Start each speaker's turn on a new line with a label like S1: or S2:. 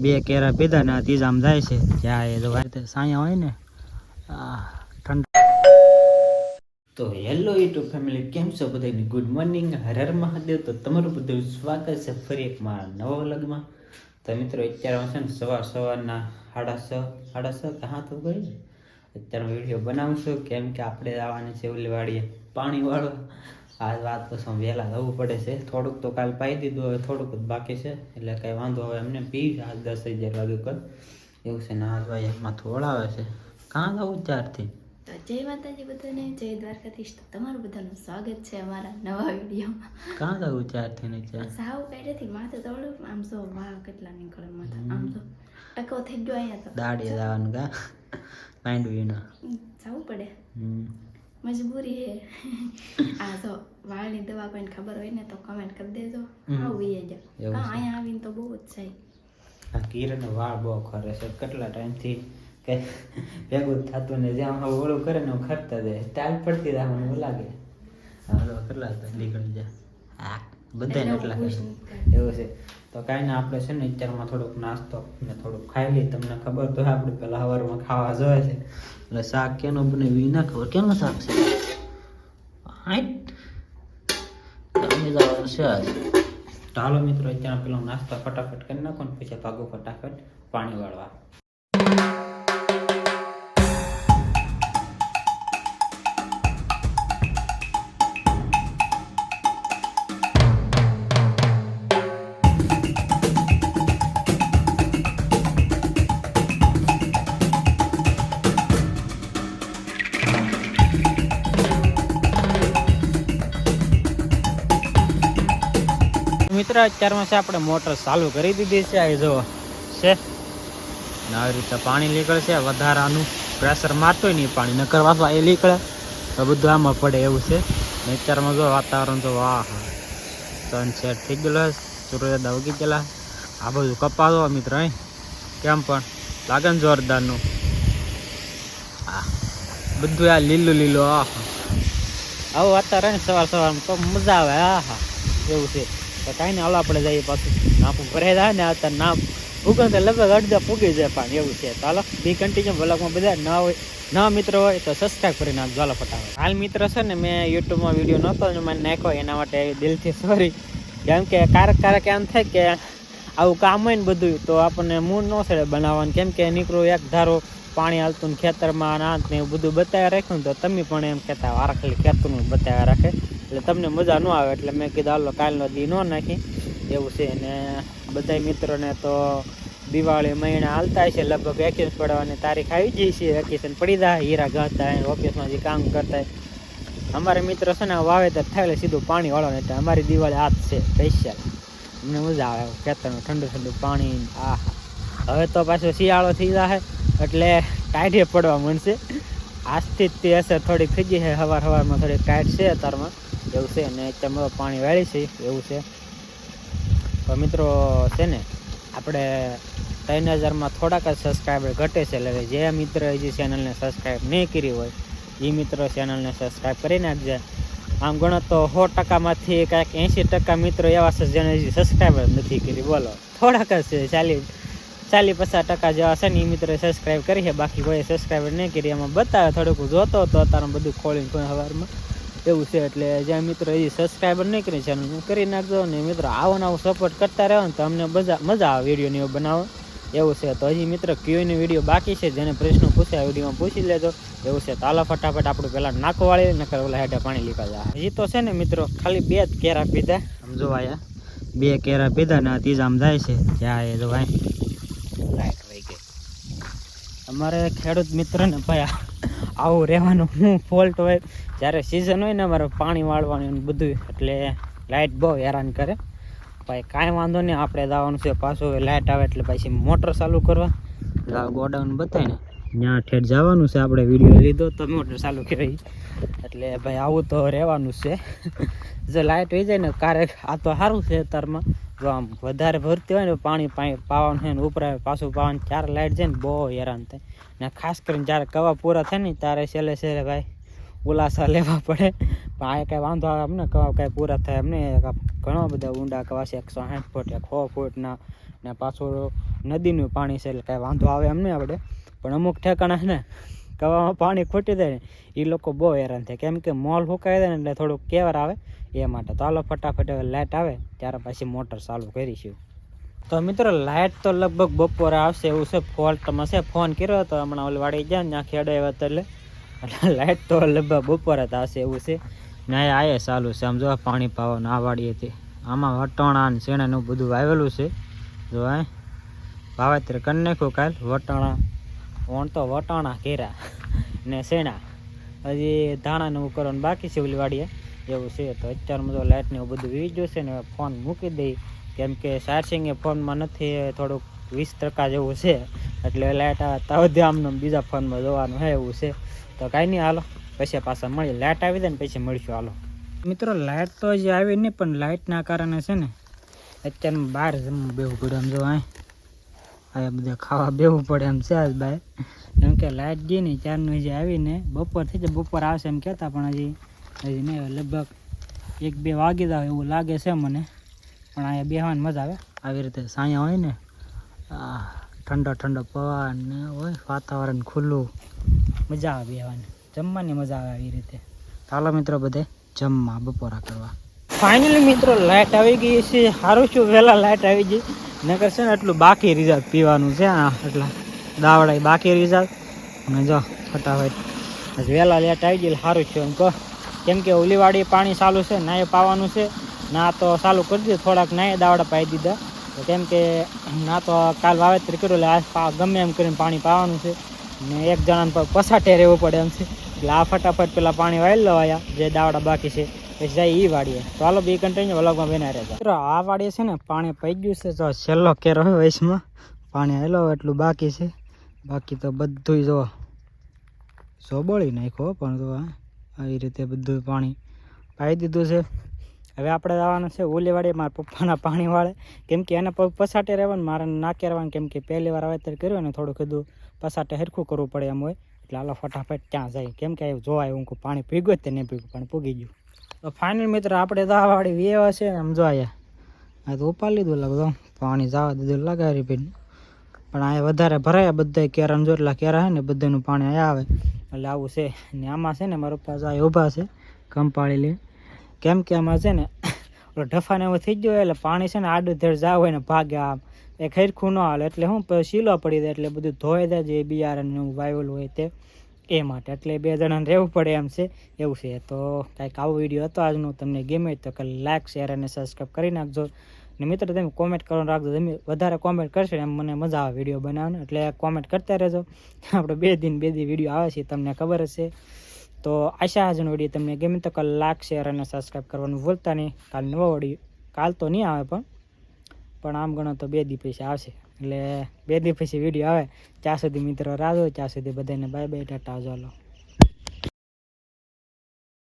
S1: બે કેરા પીધા ને ત્રીજામ જાય છે જ્યાં એ વાતે સાયા હોય ને ઠંડા. તો હેલો યુટ્યુબ ફેમિલી, કેમ છો બધાને? Good morning, Har Har Mahadev. તો તમારું બધું સ્વાગત છે ફરી એક મારા નવા વ્લોગમાં. તો મિત્રો અત્યારે છે ને સવારના સાડા છ કहाँ તો ગઈ અત્યારે વિડીયો બનાવું છું, કેમ કે આપણે આવવાની છે ઓલી વાડીએ પાણી વાળવા. આ વાત પછી વહેલા જવું પડે છે. થોડુંક તો કાલ પાઈ દીધું, હવે થોડુંક જ બાકી છે, એટલે કંઈ વાંધો હવે એમને પી આજ 10-11 વાગે કર એવું છે ને. આજ ભાઈ માથું ઓળાવે છે. કાં જવું ત્યારથી?
S2: તો જય માતાજી બધાને, જય દ્વારકાધીશ. તો તમારું બધાનું સ્વાગત છે અમારા નવા વિડીયોમાં.
S1: કાં જવું ત્યારથી ને
S2: સાવ કાઢેથી માથે તોડું આમ જો વાળ કેટલા નીકળે માથા. આમ તો ટકો થઈ ગયો અહીંયા તો
S1: દાડીએ જવાનું કા માંડવીનો
S2: જવું પડે, મજબૂરી હે. આ જો વાળની દવા કોઈને ખબર હોય ને તો કમેન્ટ કરી દેજો. આવું એ જા અહીંયા આવીને તો બહુ જ છે.
S1: આ કિરણ વાળ બહુ ખરે છે કેટલા ટાઈમથી કે ભેગું થતું ને જ્યાં ઓળું કરે ને ખરતા જાય ટાઈમ પડતી જાય મને લાગે. હા કેટલા નીકળી જાય હા બધાને એટલા એવું છે. તો કાંઈ ના, આપણે છે ને અત્યારમાં થોડુંક નાસ્તો ને થોડુંક ખાઈ લઈએ. તમને ખબર તો આપણે પહેલાં સવારમાં ખાવા જોઈએ છે, એટલે શાક કેનું બનાવ્યું ના ખબર. કેનું શાક છે? જવાનું છે આજ. તો હાલો મિત્રો, અત્યારે પેલો નાસ્તો ફટાફટ કરી નાખો ને પછી ભાગો ફટાફટ પાણી વાળવા. મિત્ર અત્યારમાં છે આપણે મોટર ચાલુ કરી દીધી છે. આ જો છે ને આવી રીતે પાણી નીકળશે. વધારાનું પ્રેશર મારતું નહીં પાણી, નકર વાસવા એ નીકળે તો બધું આમાં પડે એવું છે. ને અત્યારમાં જો વાતાવરણ તો વાહ, સનસેટ થઈ ગયેલો, સૂર્યોદય ઉગી ગયેલા. આ બધું કપાસો મિત્ર અહીં કેમ પણ લાગે ને જોરદારનું. આ બધું આ લીલું લીલું આવું વાતાવરણ સવારમાં તો મજા આવે. એવું છે. તો કાંઈ ને હાલો આપણે જઈએ પાછું નાપું ભરાઈ જાય ને અત્યારે નાપ ભૂગન તો લગભગ અડધા પૂગી જાય પાણી એવું છે. તો હાલો બી કન્ટિન્યુ વ્લોગમાં બધા નવા મિત્રો હોય તો સબસ્ક્રાઈબ કરી નાખજો. હાલો ફટાફટ. હાલ મિત્ર છે ને મેં યુટ્યુબમાં વિડીયો નહોતો મને નાખ્યો, એના માટે દિલથી સોરી. કેમ કે ક્યારેક એમ થાય કે આવું કામ હોય ને બધું તો આપણને મૂળ ન છેડે બનાવવાનું, કેમ કે નીકળું એક ધારો પાણી હાલતું ને ખેતરમાં નાત ને એવું બધું બતાવ્યા રાખ્યું ને તો તમે પણ એમ કહેતા વારા ખાલી ખેતરનું બતાવ્યા રાખે એટલે તમને મજા ન આવે. એટલે મેં કીધું હાલો કાલનો દી ન નાખી એવું છે. અને બધા મિત્રોને તો દિવાળી મહિના હાલતા છે, લગભગ વેકેશન પડવાની તારીખ આવી જઈ છે. વેકેશન પડી જાય, હીરા ગાતા ઓફિસમાં જે કામ કરતા અમારે મિત્રો છે ને વાવેતર થાય સીધું પાણી વાળવાનું, એટલે અમારી દિવાળી હાથ છે સ્પેશિયલ. અમને મજા આવે ખેતરનું ઠંડુ ઠંડુ પાણી. હવે તો પાછો શિયાળો થઈ જાય એટલે ટાઈટે પડવા મળશે. આજથી જ તે અસર થોડીક થઈ ગઈ છે. સવારમાં થોડીક ટાઈટ છે અત્યારમાં એવું છે. અને અત્યારે પાણી વાળી છે એવું છે. તો મિત્રો છે ને આપણે 3000માં થોડાક જ સબસ્ક્રાઈબર ઘટે છે, એટલે જે મિત્ર હજી ચેનલને સબસ્ક્રાઈબ નહીં કરી હોય એ મિત્રો ચેનલને સબસ્ક્રાઈબ કરી નાખજે. આમ ગણો તો 100%માંથી કાંઈક 80% મિત્રો એવા છે જેને હજી સબસ્ક્રાઈબર નથી કરી. બોલો, થોડાક જ છે, 40-50% જેવા છે ને એ મિત્રો સબસ્ક્રાઈબ કરી છે, બાકી કોઈ સબસ્ક્રાઈબર નહીં કરી. એમાં બતાવે થોડુંક જોતો તો અત્યારે બધું ખોલીને કોઈ સવારમાં એવું છે. એટલે જ્યાં મિત્રો હજી સબસ્ક્રાઈબર નહીં કરી ચેનલ કરી નાખજો. ને મિત્રો આવો ને આવો સપોર્ટ કરતા રહો ને તો અમને મજા આવે વિડીયોને એવું બનાવો એવું છે. તો હજી મિત્રો ક્યુએની વિડીયો બાકી છે, જેને પ્રશ્નો પૂછ્યા વિડીયોમાં પૂછી લેજો એવું છે. તો હાલો ફટાફટ આપણું પહેલાં નાખો વાળી નકર ઓલા હેઠે પાણી લીધા જાય. હજી તો છે ને મિત્રો ખાલી 2 જ કેરા પીધા. આમ જો આયા 2 કેરા પીધા ને ત્રીજામ જાય છે જ્યાં એ જો ભાઈ લાઈટ વહી ગઈ. અમારે ખેડૂત મિત્રોને ભાઈ આવું રહેવાનું શું ફોલ્ટ હોય, જ્યારે સિઝન હોય ને અમારે પાણી વાળવાનું બધું, એટલે લાઇટ બહુ હેરાન કરે ભાઈ. કાંઈ વાંધો નહીં, આપણે જવાનું છે પાછું. લાઇટ આવે એટલે પછી મોટર ચાલુ કરવા ગોડાઉન બતાય ને ત્યાં ઠેઠ જવાનું છે. આપણે વિડીયો લીધો તો મોટર ચાલુ કરી, એટલે ભાઈ આવું તો રહેવાનું છે. જો લાઇટ વહી જાય ને ક્યારેક આ તો સારું છે અત્યારમાં, જો આમ વધારે ભરતી હોય ને પાણી પાવાનું છે ને ઉપરા પાછું પાવાનું, ત્યારે લાઇટ જાય ને બહુ હેરાન થાય. ને ખાસ કરીને જ્યારે કવા પૂરા થાય ને ત્યારે છેલ્લે ભાઈ ઉલાસા લેવા પડે. પણ આ કાંઈ વાંધો આવે એમને કવા કાંઈ પૂરા થાય એમને ઘણા બધા ઊંડા કવા છે 160 ફૂટ 100 ફૂટના ને પાછું નદીનું પાણી છે એટલે કાંઈ વાંધો આવે એમ નહીં આપણે. પણ અમુક ઠેકાણા છે ને કવામાં પાણી ખૂટી જાય ને એ લોકો બહુ હેરાન થાય કેમ કે મોલ ફૂંકાઈ જાય ને એટલે થોડુંક કેવર આવે એ માટે. તો હાલો ફટાફટ હવે લાઇટ આવે ત્યારે પછી મોટર ચાલુ કરીશું. તો મિત્રો લાઇટ તો લગભગ બપોરે આવશે એવું છે. ફોલ્ટમાં છે, ફોન કર્યો તો હમણાં ઓલી વાડી જાય ને ત્યાં ખેડે આવ્યા હતા એટલે લાઇટ તો લગભગ બપોરે જ આવશે એવું છે. ને આ ચાલુ છે આમ જો પાણી પાવાનું આ વાડી હતી. આમાં વટાણા ને શેણાનું બધું વાવેલું છે. જો વાવેતર કરી નાખ્યું કાલ વટાણા ઓણ તો વટાણા ઘેરા ને શેણા હજી ધાણાને એવું કરવાનું બાકી છે ઓલી વાડીએ એવું છે. તો અત્યારમાં તો લાઇટને એવું બધું વી જશે ને ફોન મૂકી દઈ કેમ કે ચાર્જિંગ એ ફોનમાં નથી, થોડુંક 20% જેવું છે એટલે લાઇટ આવે તો આમને બીજા ફોનમાં જોવાનું છે એવું છે. તો કાંઈ નહીં હાલો પછી પાછા મળી લાઇટ આવી જાય ને પછી મળીશું. હાલો મિત્રો લાઇટ તો હજી આવી નહીં પણ લાઇટના કારણે છે ને અત્યારમાં બહાર જમવા બેવું પડે એમ જો આ બધા ખાવા બેવું પડે એમ છે આજ બહાર કેમ કે લાઇટ ગઈ ને ચારનું હજી આવીને બપોર થઈ જાય. બપોર આવશે એમ કહેતા પણ હજી નહીં, લગભગ 1-2 વાગી જાય એવું લાગે છે મને. પણ અહીંયા બેહવાની મજા આવે આવી રીતે સાયા હોય ને ઠંડો ઠંડો પવન ને હોય વાતાવરણ ખુલ્લું મજા આવે બેહવાની, જમવાની મજા આવે આવી રીતે. ચાલો મિત્રો બધે જમવા બપોરા કરવા. ફાઇનલી મિત્રો લાઇટ આવી ગઈ છે. સારું છું વહેલા લાઇટ આવી ગઈ નકર છે ને એટલું બાકી રિઝલ્ટ પીવાનું છે એટલા દાવડા બાકી રિઝલ્ટ. અને જો ફટાફટ વહેલા લાઇટ આવી ગઈ સારું છે એમ કહો કેમ કે ઓલીવાડી પાણી ચાલુ છે નાય પાવાનું છે. ના તો ચાલુ કરી દીધું થોડાક નાય દાવડા પાઈ દીધા કેમ કે ના તો કાલ વાવેતર કર્યું એટલે આજ ગમે એમ કરીને પાણી પાવાનું છે ને એક જણાને પસાટે રહેવું પડે એમ છે. એટલે આ ફટાફટ પેલા પાણી વાળી લેવાયા જે દાવડા બાકી છે પછી જાય એ વાડીએ. તો હાલો બી કન્ટિન્યુ વ્લોગમાં બના રહેતા. મિત્રો આ વાડીએ છે ને પાણી પઈ ગયું છે. તો છેલ્લો કેરો હોય વયસમાં પાણી હાલો એટલું બાકી છે. બાકી તો બધું જો સોબળી નાખ્યો પણ તો આવી રીતે બધું પાણી પાઈ દીધું છે. હવે આપણે જવાનું છે ઓલી વાડીએ મારા પપ્પાના પાણી વાળે કેમ કે એને પસાટે રહેવાનું મારે નાકે રહેવાનું કેમ કે પહેલી વાર વાવેતર કર્યું ને થોડું કીધું પસાટે હરખું કરવું પડે એમ હોય એટલે હાલો ફટાફટ ત્યાં જાય કેમ કે જોવાય હું પાણી ભીગું જ તે નહીં ભીગું પણ પૂગી ગયું. તો ફાઇનલ મિત્ર આપણે તો આ વાડી વેવા છે આમ જો આ તો ઉપાડી લીધું લગતો પાણી જવા દીધું લગાવી પણ અહીંયા વધારે ભરાયા બધા કેરાને જો એટલા કેરા છે ને બધાનું પાણી અહીંયા આવે એટલે આવું છે. ને આમાં છે ને મારા પપ્પા જાય ઊભા છે કંપાળી લે કેમ કે આમાં છે ને ઓલો ઢફાને એવું થઈ ગયો એટલે પાણી છે ને આડું ધેડ જાવ હોય ને ભાગે આમ એ ખરખું ન હાલે એટલે શું શીલો પડી જાય એટલે બધું ધોઈ દે જે બિયારણ વાવેલું હોય તે એ માટે એટલે 2 જણાને રહેવું પડે એમ છે એવું છે. તો કાંઈક આવો વિડીયો હતો આજનો. તમને ગમે તો લાઈક શેર અને સબસ્ક્રાઈબ કરી નાખજો. ને મિત્રો તમે કોમેન્ટ કરવાનું રાખજો. તમે વધારે કોમેન્ટ કરશો એમ મને મજા આવે વિડીયો બનાવવાનો એટલે કોમેન્ટ કરતા રહેજો. આપણે 2 દી વિડીયો આવે છે તમને ખબર જ છે. તો આશા આજનો વિડીયો તમને ગમે તો લાઈક શેર અને સબસ્ક્રાઈબ કરવાનું ભૂલતા નહીં. કાલ નવો વિડીયો કાલ તો નહીં આવે પણ આમ ગણો તો 2 દી પછી આવશે એટલે 2 દી પછી વિડીયો આવે ત્યાં સુધી મિત્રો રાહ જો. ત્યાં સુધી બધાને બાય બાય ટાટા ચાલો.